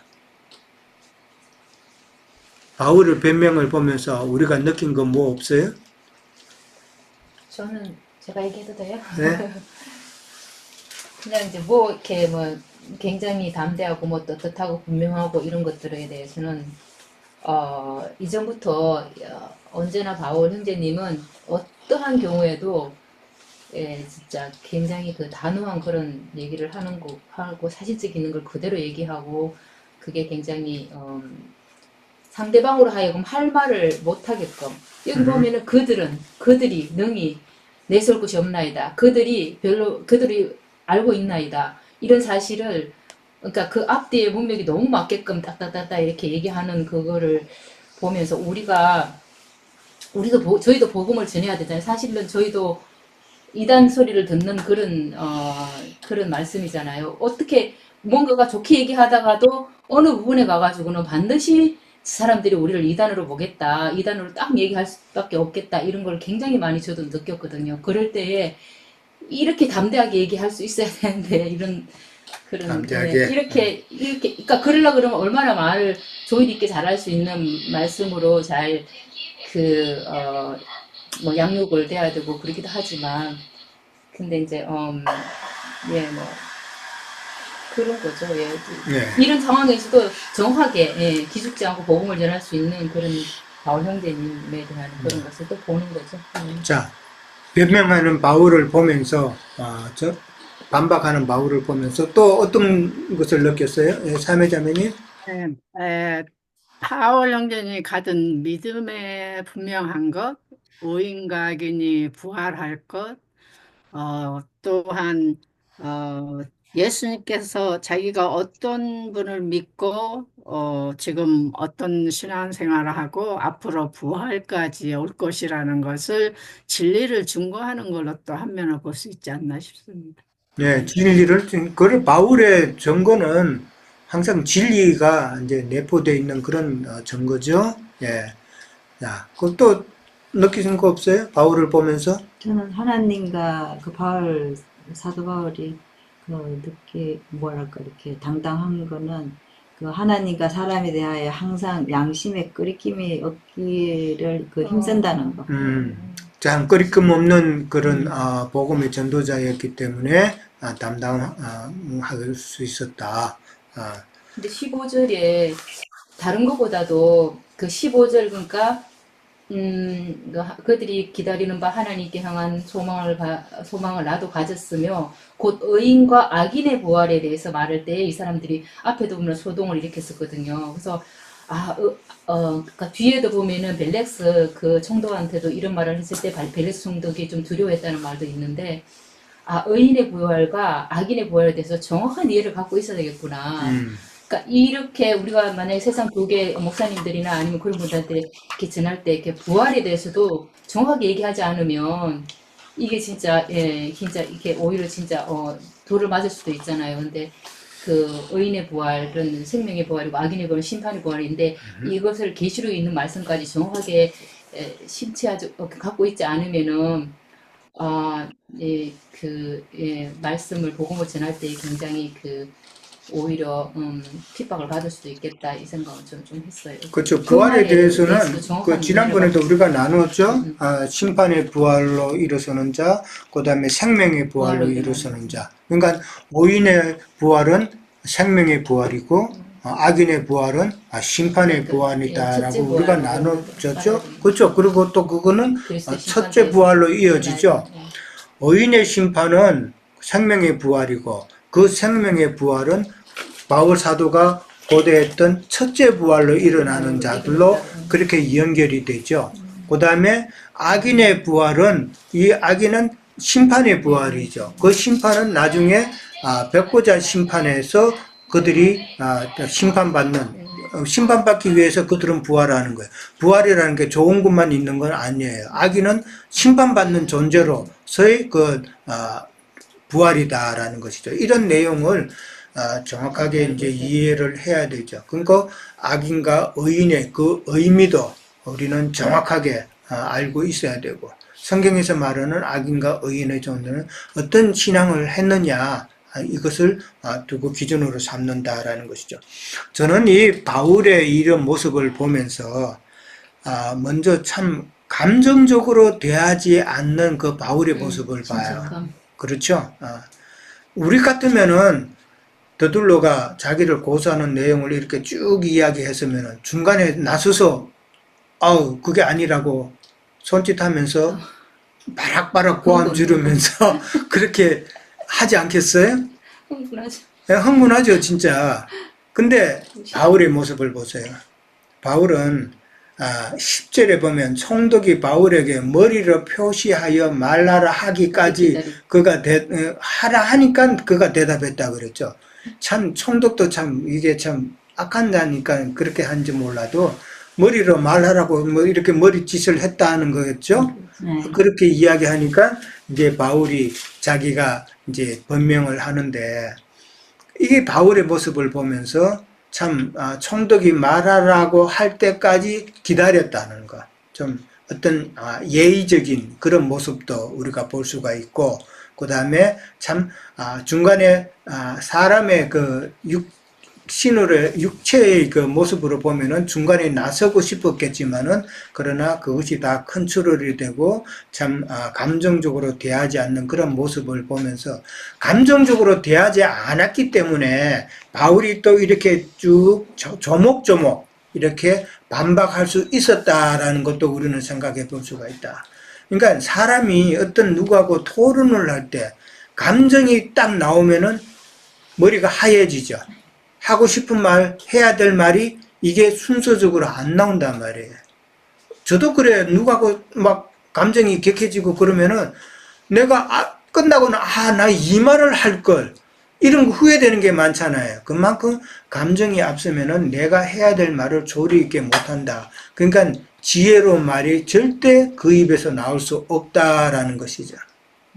바울의 변명을 보면서 우리가 느낀 거 뭐 없어요? 저는 제가 얘기해도 돼요? 네? 그냥 이제 뭐 이렇게 뭐 굉장히 담대하고 뭐 떳떳하고 분명하고 이런 것들에 대해서는 이전부터 언제나 바울 형제님은 어떠한 경우에도 진짜 굉장히 그 단호한 그런 얘기를 하고 사실적 있는 걸 그대로 얘기하고 그게 굉장히 상대방으로 하여금 할 말을 못하게끔 여기 보면은 그들이 능히 내세울 것이 없나이다. 그들이 알고 있나이다. 이런 사실을 그러니까 그 앞뒤에 문맥이 너무 맞게끔 딱딱딱딱 이렇게 얘기하는 그거를 보면서 저희도 복음을 전해야 되잖아요. 사실은 저희도 이단 소리를 듣는 그런 말씀이잖아요. 어떻게 뭔가가 좋게 얘기하다가도 어느 부분에 가가지고는 반드시 사람들이 우리를 이단으로 보겠다. 이단으로 딱 얘기할 수밖에 없겠다. 이런 걸 굉장히 많이 저도 느꼈거든요. 그럴 때에 이렇게 담대하게 얘기할 수 있어야 되는데 이런 그런 담대하게. 이렇게 그러니까 그러려 그러면 얼마나 말을 조율 있게 잘할 수 있는 말씀으로 잘 뭐 양육을 돼야 되고 그러기도 하지만 근데 이제 그런 거죠. 예. 이런 상황에서도 정확하게 기죽지 않고 복음을 전할 수 있는 그런 바울 형제님에 대한 그런 것을 또 보는 거죠. 자, 변명하는 바울을 보면서 반박하는 바울을 보면서 또 어떤 것을 느꼈어요? 사매자매님? 바울 형제님이 가진 믿음에 분명한 것, 의인과 악인이 부활할 것, 또한 예수님께서 자기가 어떤 분을 믿고 지금 어떤 신앙생활을 하고 앞으로 부활까지 올 것이라는 것을 진리를 증거하는 걸로 또 한면을 볼 수 있지 않나 싶습니다. 네, 그걸 바울의 증거는 항상 진리가 이제 내포되어 있는 그런 증거죠. 예. 자, 그것도 느끼신 거 없어요? 바울을 보면서? 저는 하나님과 사도 바울이 이렇게 당당한 거는 그 하나님과 사람에 대하여 항상 양심의 끄리낌이 없기를 힘쓴다는 거. 참 끄리낌 없는 그런 복음의 전도자였기 때문에 담당할 수 있었다. 근데 15절에 다른 것보다도 그 15절 그러니까 그들이 기다리는 바 하나님께 향한 소망을 나도 가졌으며 곧 의인과 악인의 부활에 대해서 말할 때 이 사람들이 앞에도 보면 소동을 일으켰었거든요. 그래서 그러니까 뒤에도 보면은 벨렉스 그 총독한테도 이런 말을 했을 때 벨렉스 총독이 좀 두려워했다는 말도 있는데 의인의 부활과 악인의 부활에 대해서 정확한 이해를 갖고 있어야 되겠구나. 그러니까 이렇게 우리가 만약에 세상 교계 목사님들이나 아니면 그런 분들한테 이렇게 전할 때 이렇게 부활에 대해서도 정확하게 얘기하지 않으면 이게 진짜 진짜 이게 오히려 진짜 돌을 맞을 수도 있잖아요. 근데 그 의인의 부활은 생명의 부활이고 악인의 부활은 심판의 부활인데 이것을 계시로 있는 말씀까지 정확하게 심취하지 갖고 있지 않으면은 말씀을 복음을 전할 때 굉장히 오히려 핍박을 받을 수도 있겠다 이 생각은 좀 했어요. 그렇죠. 부활에 대해서는 지난번에도 우리가 나눴죠. 심판의 부활로 일어서는 자, 그 다음에 생명의 부활로 일어서는 자. 그러니까 의인의 부활은 생명의 부활이고 악인의 부활은 심판의 부활이다라고 우리가 나눴죠. 그렇죠. 그리고 또 그거는 첫째 부활로 이어지죠. 의인의 심판은 생명의 부활이고 그 생명의 부활은 바울 사도가 고대했던 첫째 부활로 일어나는 자들로 그렇게 연결이 되죠. 그 다음에 악인의 부활은 이 악인은 심판의 부활이죠. 그 심판은 나중에 백보자 심판에서 그들이 심판받기 위해서 그들은 부활하는 거예요. 부활이라는 게 좋은 것만 있는 건 아니에요. 악인은 심판받는 존재로서의 부활이다라는 것이죠. 이런 내용을 정확하게 이제 이해를 해야 되죠. 그러니까 악인과 의인의 그 의미도 우리는 정확하게 알고 있어야 되고 성경에서 말하는 악인과 의인의 존재는 어떤 신앙을 했느냐 이것을 두고 기준으로 삼는다라는 것이죠. 저는 이 바울의 이런 모습을 보면서 먼저 참 감정적으로 대하지 않는 그 바울의 모습을 봐요. 그렇죠? 우리 같으면은 더둘러가 자기를 고소하는 내용을 이렇게 쭉 이야기했으면 중간에 나서서 아우 그게 아니라고 손짓하면서 바락바락 고함 지르면서 그렇게 하지 않겠어요? 흥분하죠. 예, 흥분하죠 진짜. 근데 바울의 모습을 보세요. 바울은 10절에 보면 총독이 바울에게 머리로 표시하여 말하라 하기까지 그가 하라 하니까 그가 대답했다 그랬죠. 참 총독도 참 이게 참 악한 자니까 그렇게 한지 몰라도 머리로 말하라고 뭐 이렇게 머리짓을 했다는 거였죠. 네. 그렇게 이야기하니까 이제 바울이 자기가 이제 변명을 하는데 이게 바울의 모습을 보면서 참 총독이 말하라고 할 때까지 기다렸다는 거. 좀 어떤 예의적인 그런 모습도 우리가 볼 수가 있고 그 다음에 참 중간에 사람의 그 육체의 그 모습으로 보면은 중간에 나서고 싶었겠지만은 그러나 그것이 다 컨트롤이 되고 참 감정적으로 대하지 않는 그런 모습을 보면서 감정적으로 대하지 않았기 때문에 바울이 또 이렇게 쭉 조목조목 이렇게 반박할 수 있었다라는 것도 우리는 생각해 볼 수가 있다. 그러니까 사람이 어떤 누구하고 토론을 할 때 감정이 딱 나오면은 머리가 하얘지죠. 하고 싶은 말, 해야 될 말이 이게 순서적으로 안 나온단 말이에요. 저도 그래. 누구하고 막 감정이 격해지고 그러면은 내가 끝나고는 나 이 말을 할 걸. 이런 거 후회되는 게 많잖아요. 그만큼 감정이 앞서면은 내가 해야 될 말을 조리 있게 못한다. 그러니까 지혜로운 말이 절대 그 입에서 나올 수 없다라는 것이죠.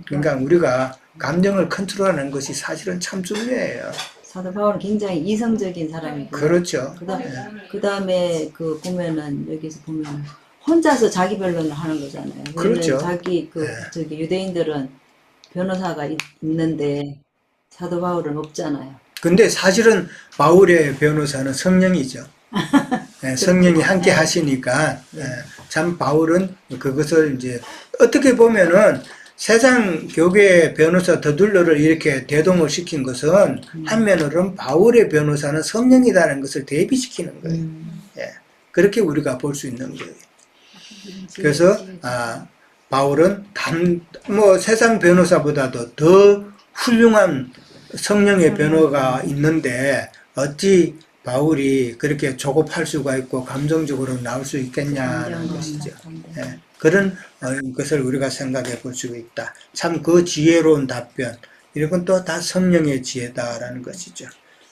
그러니까 우리가 감정을 컨트롤하는 것이 사실은 참 중요해요. 사도 바울은 굉장히 이성적인 사람이고. 그렇죠. 그다음에 그 보면은 여기서 보면 혼자서 자기 변론을 하는 거잖아요. 그렇죠. 자기 저기 유대인들은 변호사가 있는데 사도 바울은 없잖아요. 근데 사실은 바울의 변호사는 성령이죠. 네, 성령이 함께 하시니까 참 바울은 그것을 이제 어떻게 보면은 세상 교회 변호사 더둘러를 이렇게 대동을 시킨 것은 한면으로는 바울의 변호사는 성령이라는 것을 대비시키는 거예요. 예, 그렇게 우리가 볼 수 있는 거예요. 그래서 바울은 세상 변호사보다도 더 훌륭한 성령의 변호가 있는데 어찌 바울이 그렇게 조급할 수가 있고 감정적으로 나올 수 있겠냐는 것이죠. 예, 그런 것을 우리가 생각해 볼 수 있다. 참 그 지혜로운 답변, 이런 건 또 다 성령의 지혜다라는 것이죠.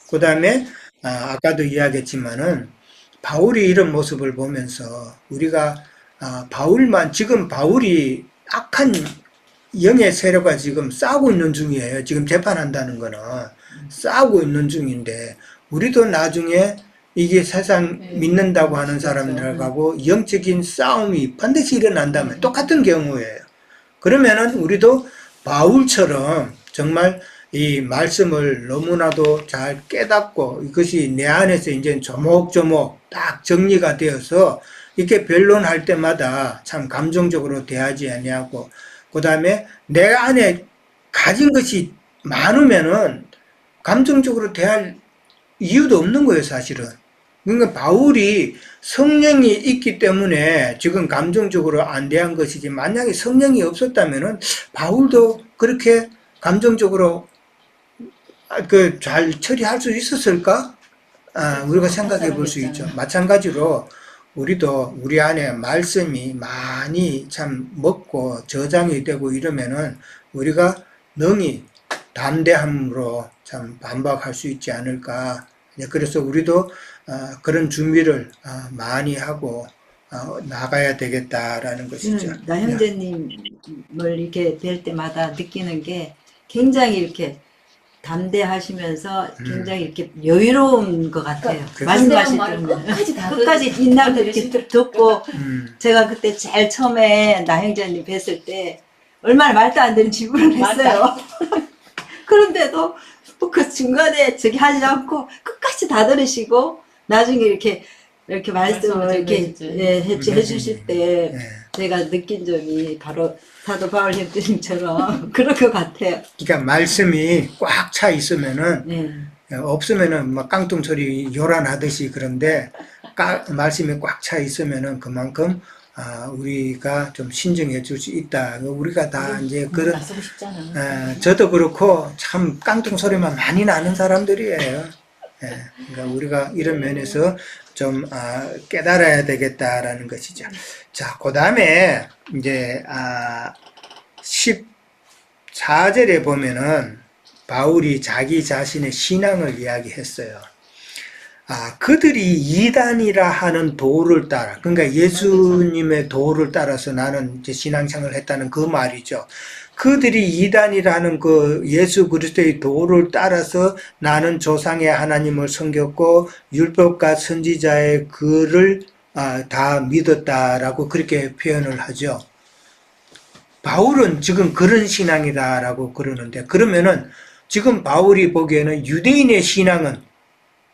그 다음에 아까도 이야기했지만은 바울이 이런 모습을 보면서 우리가 지금 바울이 악한 영의 세력과 지금 싸우고 있는 중이에요. 지금 재판한다는 거는 싸우고 있는 중인데 우리도 나중에 이게 세상 믿는다고 하는 사람들하고 영적인 싸움이 반드시 일어난다면 똑같은 경우예요. 그러면은 우리도 바울처럼 정말 이 말씀을 너무나도 잘 깨닫고 이것이 내 안에서 이제 조목조목 딱 정리가 되어서 이렇게 변론할 때마다 참 감정적으로 대하지 아니하고 그 다음에 내 안에 가진 것이 많으면은 감정적으로 대할 이유도 없는 거예요, 사실은. 그러니까 바울이 성령이 있기 때문에 지금 감정적으로 안 대한 것이지, 만약에 성령이 없었다면은 바울도 그렇게 감정적으로 잘 처리할 수 있었을까? 우리가 생각해 볼 수 있죠. 마찬가지로 우리도 우리 안에 말씀이 많이 참 먹고 저장이 되고 이러면은 우리가 능히 담대함으로 참 반박할 수 있지 않을까. 그래서 우리도 그런 준비를 많이 하고 나가야 되겠다라는 것이죠. 나 형제님을 이렇게 뵐 때마다 느끼는 게 굉장히 이렇게 담대하시면서 굉장히 이렇게 여유로운 것 같아요. 말씀하실 때는 끝까지 인나고 이렇게 듣고 제가 그때 제일 처음에 나 형제님 뵀을 때 얼마나 말도 안 되는 질문을 했어요. 그런데도 그 중간에 저기 하지 않고 끝까지 다 들으시고 나중에 이렇게 말씀을 이렇게 해주실 때 제가 느낀 점이 바로 사도 바울 형제님처럼 그럴 것 같아요. 그러니까 말씀이 꽉 차 있으면은 없으면은 막 깡통 소리 요란하듯이 그런데 말씀이 꽉 차 있으면은 그만큼 우리가 좀 신중해 줄 수 있다. 우리가 다 이제 그런 나서고 싶잖아. 저도 그렇고 참 깡통 소리만 많이 나는 사람들이에요. 그러니까 우리가 이런 면에서 좀 깨달아야 되겠다라는 것이죠. 자, 그 다음에 이제 14절에 보면은 바울이 자기 자신의 신앙을 이야기했어요. 그들이 이단이라 하는 도를 따라, 그러니까 예수님의 도를 따라서 나는 이제 신앙생활을 했다는 그 말이죠. 그들이 이단이라는 그 예수 그리스도의 도를 따라서 나는 조상의 하나님을 섬겼고 율법과 선지자의 글을 다 믿었다라고 그렇게 표현을 하죠. 바울은 지금 그런 신앙이다라고 그러는데, 그러면은 지금 바울이 보기에는 유대인의 신앙은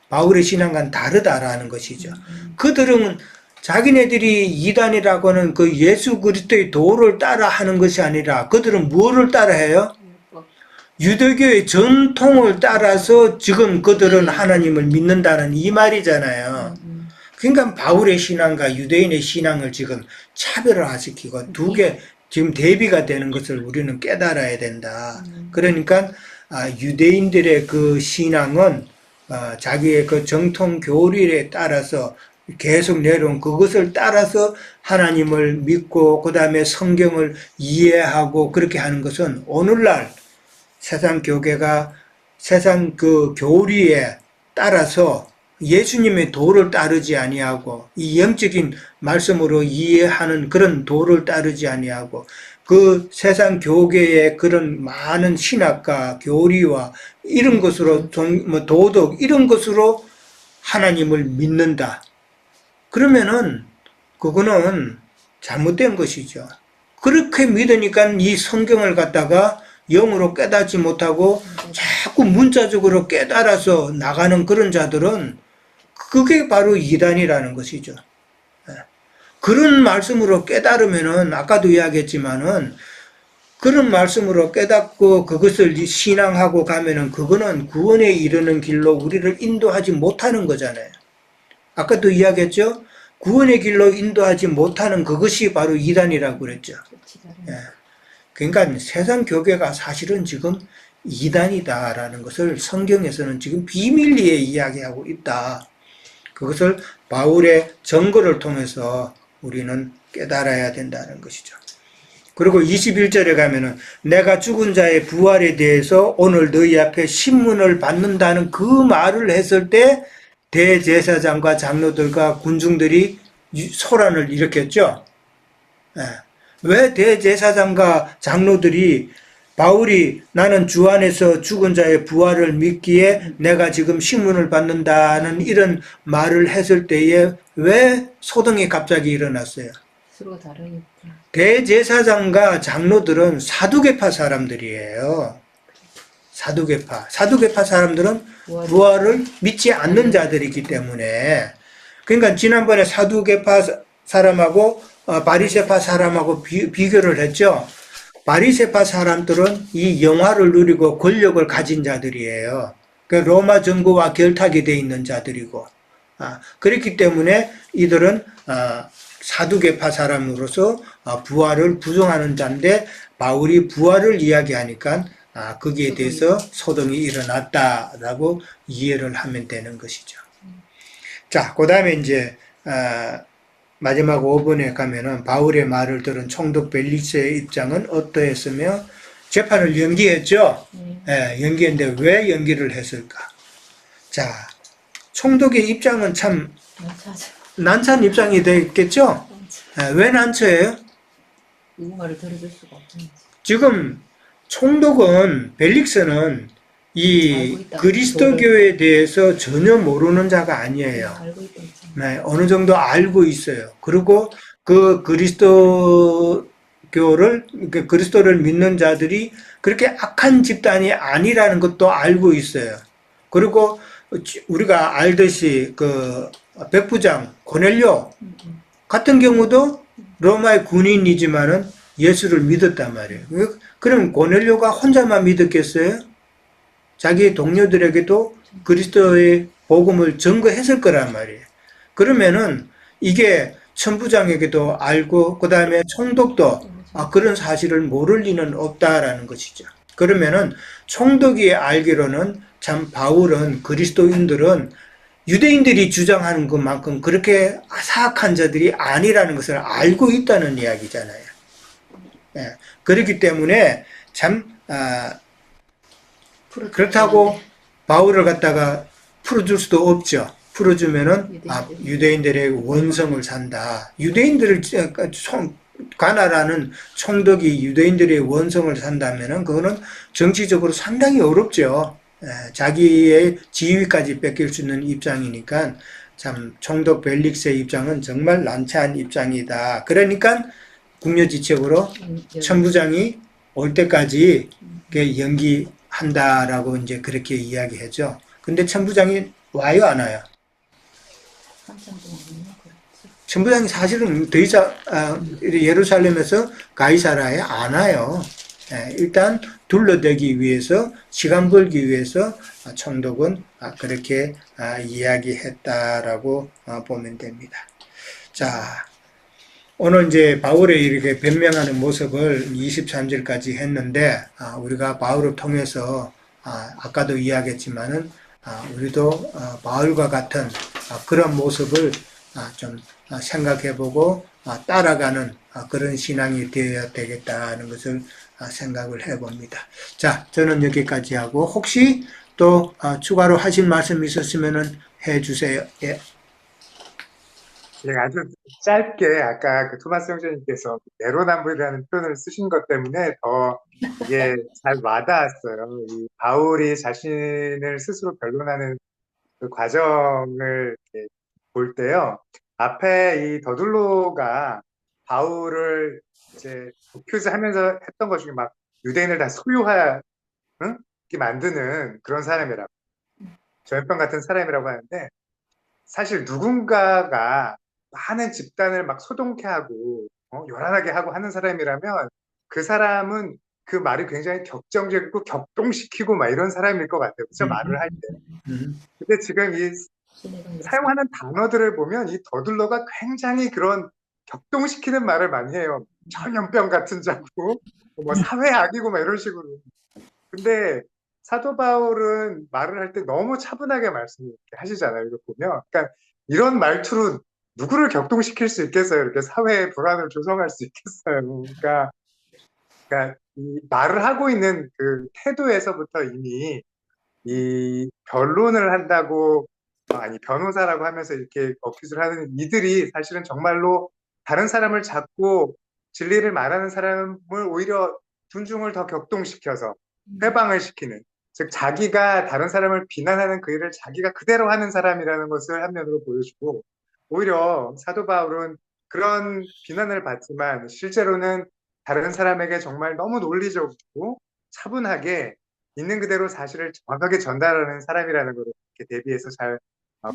바울의 신앙과는 다르다라는 것이죠. 그들은 자기네들이 이단이라고 하는 그 예수 그리스도의 도를 따라 하는 것이 아니라 그들은 무엇을 따라 해요? 유대교의 전통을 따라서 지금 그들은 하나님을 믿는다는 이 말이잖아요. 그러니까 바울의 신앙과 유대인의 신앙을 지금 차별화시키고 두 개 지금 대비가 되는 것을 우리는 깨달아야 된다. 그러니까 유대인들의 그 신앙은 자기의 그 정통 교리에 따라서 계속 내려온 그것을 따라서 하나님을 믿고 그 다음에 성경을 이해하고 그렇게 하는 것은 오늘날 세상 교계가 세상 그 교리에 따라서 예수님의 도를 따르지 아니하고 이 영적인 말씀으로 이해하는 그런 도를 따르지 아니하고 그 세상 교계의 그런 많은 신학과 교리와 이런 것으로 도덕 이런 것으로 하나님을 믿는다. 그러면은 그거는 잘못된 것이죠. 그렇게 믿으니까 이 성경을 갖다가 영으로 깨닫지 못하고 자꾸 문자적으로 깨달아서 나가는 그런 자들은 그게 바로 이단이라는 것이죠. 그런 말씀으로 깨달으면은 아까도 이야기했지만은 그런 말씀으로 깨닫고 그것을 신앙하고 가면은 그거는 구원에 이르는 길로 우리를 인도하지 못하는 거잖아요. 아까도 이야기했죠. 구원의 길로 인도하지 못하는 그것이 바로 이단이라고 그랬죠. 그러니까 세상 교계가 사실은 지금 이단이다라는 것을 성경에서는 지금 비밀리에 이야기하고 있다. 그것을 바울의 증거를 통해서 우리는 깨달아야 된다는 것이죠. 그리고 21절에 가면은 내가 죽은 자의 부활에 대해서 오늘 너희 앞에 신문을 받는다는 그 말을 했을 때 대제사장과 장로들과 군중들이 소란을 일으켰죠. 왜 대제사장과 장로들이 바울이 나는 주 안에서 죽은 자의 부활을 믿기에 내가 지금 신문을 받는다는 이런 말을 했을 때에 왜 소동이 갑자기 일어났어요? 서로 다르니까. 대제사장과 장로들은 사두개파 사람들이에요. 사두개파 사람들은 부활을 믿지 않는 자들이기 때문에 그러니까 지난번에 사두개파 사람하고 바리새파 사람하고 비교를 했죠. 바리새파 사람들은 이 영화를 누리고 권력을 가진 자들이에요. 그 로마 정부와 결탁이 되어 있는 자들이고 그렇기 때문에 이들은 사두개파 사람으로서 부활을 부정하는 자인데 바울이 부활을 이야기하니까 거기에 대해서 소동이 일어났다라고 이해를 하면 되는 것이죠. 자, 그 다음에 이제 마지막 5번에 가면은 바울의 말을 들은 총독 벨릭스의 입장은 어떠했으며 재판을 연기했죠. 연기했는데 왜 연기를 했을까? 자, 총독의 입장은 참 난처한 입장이 되겠죠. 왜 난처해요? 누구 말을 들어줄 수가 없는. 지금 총독은 벨릭스는 이 그리스도교에 대해서 전혀 모르는 자가 아니에요. 알고 있다. 네, 어느 정도 알고 있어요. 그리고 그 그리스도를 믿는 자들이 그렇게 악한 집단이 아니라는 것도 알고 있어요. 그리고 우리가 알듯이 그 백부장 고넬료 같은 경우도 로마의 군인이지만은 예수를 믿었단 말이에요. 그럼 고넬료가 혼자만 믿었겠어요? 자기 동료들에게도 그리스도의 복음을 증거했을 거란 말이에요. 그러면은 이게 천부장에게도 알고 그 다음에 총독도 그런 사실을 모를 리는 없다라는 것이죠. 그러면은 총독이 알기로는 참 바울은 그리스도인들은 유대인들이 주장하는 것만큼 그렇게 사악한 자들이 아니라는 것을 알고 있다는 이야기잖아요. 예, 그렇기 때문에 참 그렇다고 바울을 갖다가 풀어줄 수도 없죠. 풀어주면은 유대인들의 원성을 산다. 유대인들을 가나라는 총독이 유대인들의 원성을 산다면은 그거는 정치적으로 상당히 어렵죠. 자기의 지위까지 뺏길 수 있는 입장이니까 참 총독 벨릭스의 입장은 정말 난처한 입장이다. 그러니까 궁여지책으로 천부장이 올 때까지 연기한다라고 이제 그렇게 이야기하죠. 근데 천부장이 와요, 안 와요? 천부장이 사실은 더 이상 예루살렘에서 가이사라에 안 와요. 일단 둘러대기 위해서, 시간 벌기 위해서 총독은 그렇게 이야기했다라고 보면 됩니다. 자, 오늘 이제 바울의 이렇게 변명하는 모습을 23절까지 했는데, 우리가 바울을 통해서 아까도 이야기했지만은 우리도 바울과 같은 그런 모습을 좀 생각해보고 따라가는 그런 신앙이 되어야 되겠다는 것을 생각을 해봅니다. 자, 저는 여기까지 하고 혹시 또 추가로 하실 말씀 있었으면 해주세요. 예. 아주 짧게 아까 그 토마스 형제님께서 내로남불이라는 표현을 쓰신 것 때문에 더 이게 잘 와닿았어요. 이 바울이 자신을 스스로 변론하는 그 과정을 볼 때요. 앞에 이 더둘로가 바울을 이제 도큐즈하면서 했던 것 중에 막 유대인을 다 소유하게 만드는 그런 사람이라고, 조현병 같은 사람이라고 하는데, 사실 누군가가 많은 집단을 막 소동케 하고 요란하게 하고 하는 사람이라면 그 사람은 그 말이 굉장히 격정적이고 격동시키고 막 이런 사람일 것 같아요. 그렇죠? 말을 할 때. 근데 지금 이 사용하는 단어들을 보면 이 더둘러가 굉장히 그런 격동시키는 말을 많이 해요. 전염병 같은 자고 뭐 사회악이고 막 이런 식으로. 근데 사도 바울은 말을 할 때 너무 차분하게 말씀하시잖아요. 이거 보면. 그러니까 이런 말투로 누구를 격동시킬 수 있겠어요? 이렇게 사회의 불안을 조성할 수 있겠어요? 그러니까 이 말을 하고 있는 그 태도에서부터 이미 이 변론을 한다고, 아니 변호사라고 하면서 이렇게 어큐즈를 하는 이들이 사실은 정말로 다른 사람을 잡고 진리를 말하는 사람을 오히려 군중을 더 격동시켜서 회방을 시키는, 즉 자기가 다른 사람을 비난하는 그 일을 자기가 그대로 하는 사람이라는 것을 한면으로 보여주고, 오히려 사도 바울은 그런 비난을 받지만 실제로는 다른 사람에게 정말 너무 논리적이고 차분하게 있는 그대로 사실을 정확하게 전달하는 사람이라는 걸 이렇게 대비해서 잘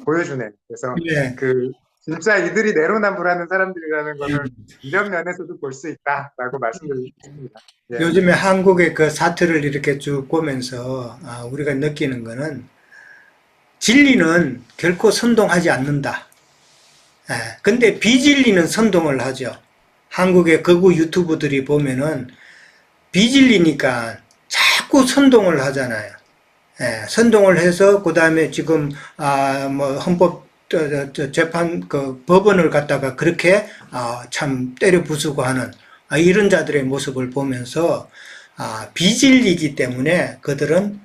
보여주네요. 그래서 네. 그 진짜 이들이 내로남불하는 사람들이라는 거를 이런 면에서도 볼 수 있다라고 말씀드리고 싶습니다. 예. 요즘에 한국의 그 사태를 이렇게 쭉 보면서 우리가 느끼는 거는 진리는 결코 선동하지 않는다. 근데 비진리는 선동을 하죠. 한국의 극우 유튜브들이 보면은 비진리니까 자꾸 선동을 하잖아요. 선동을 해서 그 다음에 지금 뭐 헌법 재판 그 법원을 갖다가 그렇게 참 때려 부수고 하는 이런 자들의 모습을 보면서 비진리이기 때문에 그들은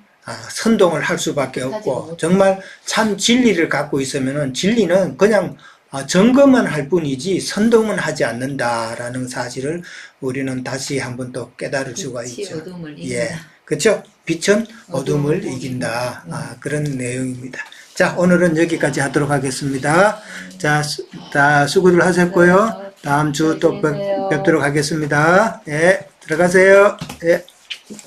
선동을 할 수밖에 없고, 정말 참 진리를 갖고 있으면은 진리는 그냥 점검만 할 뿐이지 선동은 하지 않는다라는 사실을 우리는 다시 한번 또 깨달을 수가 있죠. 어둠을 이긴다. 예, 그렇죠? 빛은 어둠을 이긴다. 그런 내용입니다. 자, 오늘은 여기까지 하도록 하겠습니다. 자, 다 수고를 하셨고요. 다음 주 또 뵙도록 하겠습니다. 예, 들어가세요. 예.